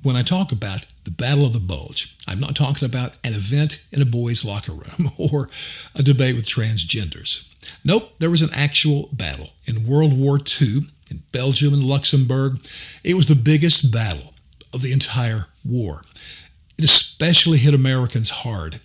When I talk about the Battle of the Bulge, I'm not talking about an event in a boys' locker room or a debate with transgenders. Nope, there was an actual battle in World War II in Belgium and Luxembourg. It was the biggest battle of the entire war. It especially hit Americans hard.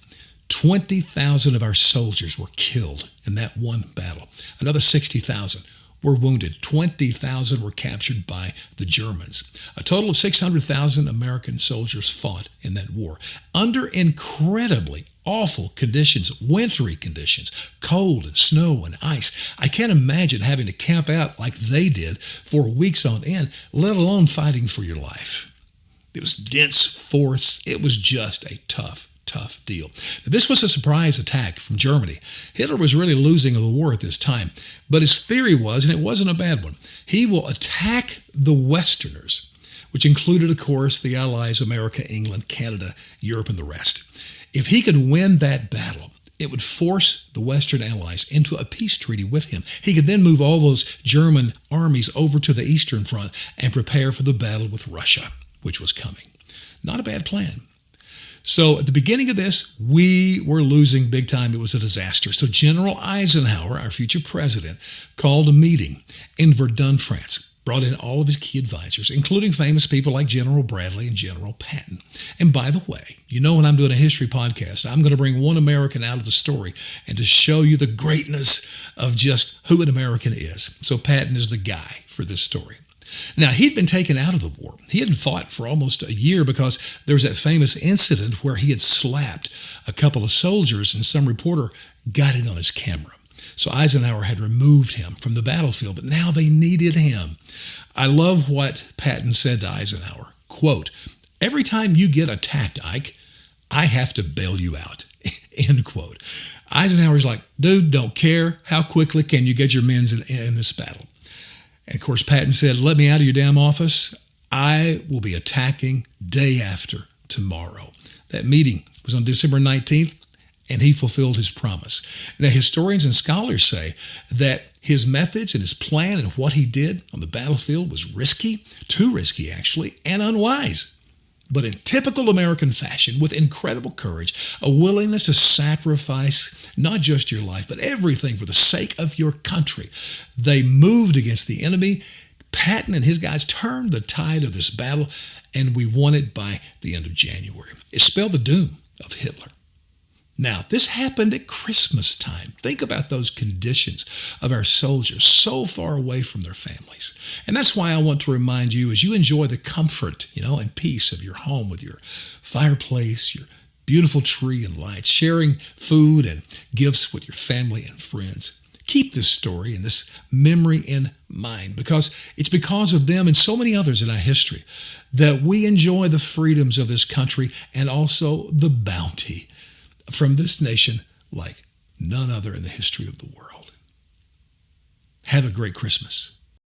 20,000 of our soldiers were killed in that one battle. Another 60,000 were wounded. 20,000 were captured by the Germans. A total of 600,000 American soldiers fought in that war under incredibly awful conditions, wintry conditions, cold and snow and ice. I can't imagine having to camp out like they did for weeks on end, let alone fighting for your life. It was dense forests. It was just a tough deal. This was a surprise attack from Germany. Hitler was really losing the war at this time, but his theory was, and it wasn't a bad one, he will attack the Westerners, which included, of course, the Allies, America, England, Canada, Europe, and the rest. If he could win that battle, it would force the Western Allies into a peace treaty with him. He could then move all those German armies over to the Eastern Front and prepare for the battle with Russia, which was coming. Not a bad plan. So at the beginning of this, we were losing big time. It was a disaster. So General Eisenhower, our future president, called a meeting in Verdun, France, brought in all of his key advisors, including famous people like General Bradley and General Patton. And by the way, you know when I'm doing a history podcast, I'm going to bring one American out of the story and to show you the greatness of just who an American is. So Patton is the guy for this story. Now, he'd been taken out of the war. He hadn't fought for almost a year because there was that famous incident where he had slapped a couple of soldiers and some reporter got it on his camera. So Eisenhower had removed him from the battlefield, but now they needed him. I love what Patton said to Eisenhower. Quote, "Every time you get attacked, Ike, I have to bail you out." End quote. Eisenhower's like, dude, don't care. How quickly can you get your men in this battle? And of course, Patton said, let me out of your damn office. I will be attacking day after tomorrow. That meeting was on December 19th, and he fulfilled his promise. Now, historians and scholars say that his methods and his plan and what he did on the battlefield was risky, too risky actually, and unwise. But in typical American fashion, with incredible courage, a willingness to sacrifice not just your life, but everything for the sake of your country, they moved against the enemy. Patton and his guys turned the tide of this battle, and we won it by the end of January. It spelled the doom of Hitler. Now, this happened at Christmas time. Think about those conditions of our soldiers so far away from their families. And that's why I want to remind you, as you enjoy the comfort, and peace of your home with your fireplace, your beautiful tree and lights, sharing food and gifts with your family and friends, keep this story and this memory in mind, because it's because of them and so many others in our history that we enjoy the freedoms of this country and also the bounty from this nation like none other in the history of the world. Have a great Christmas.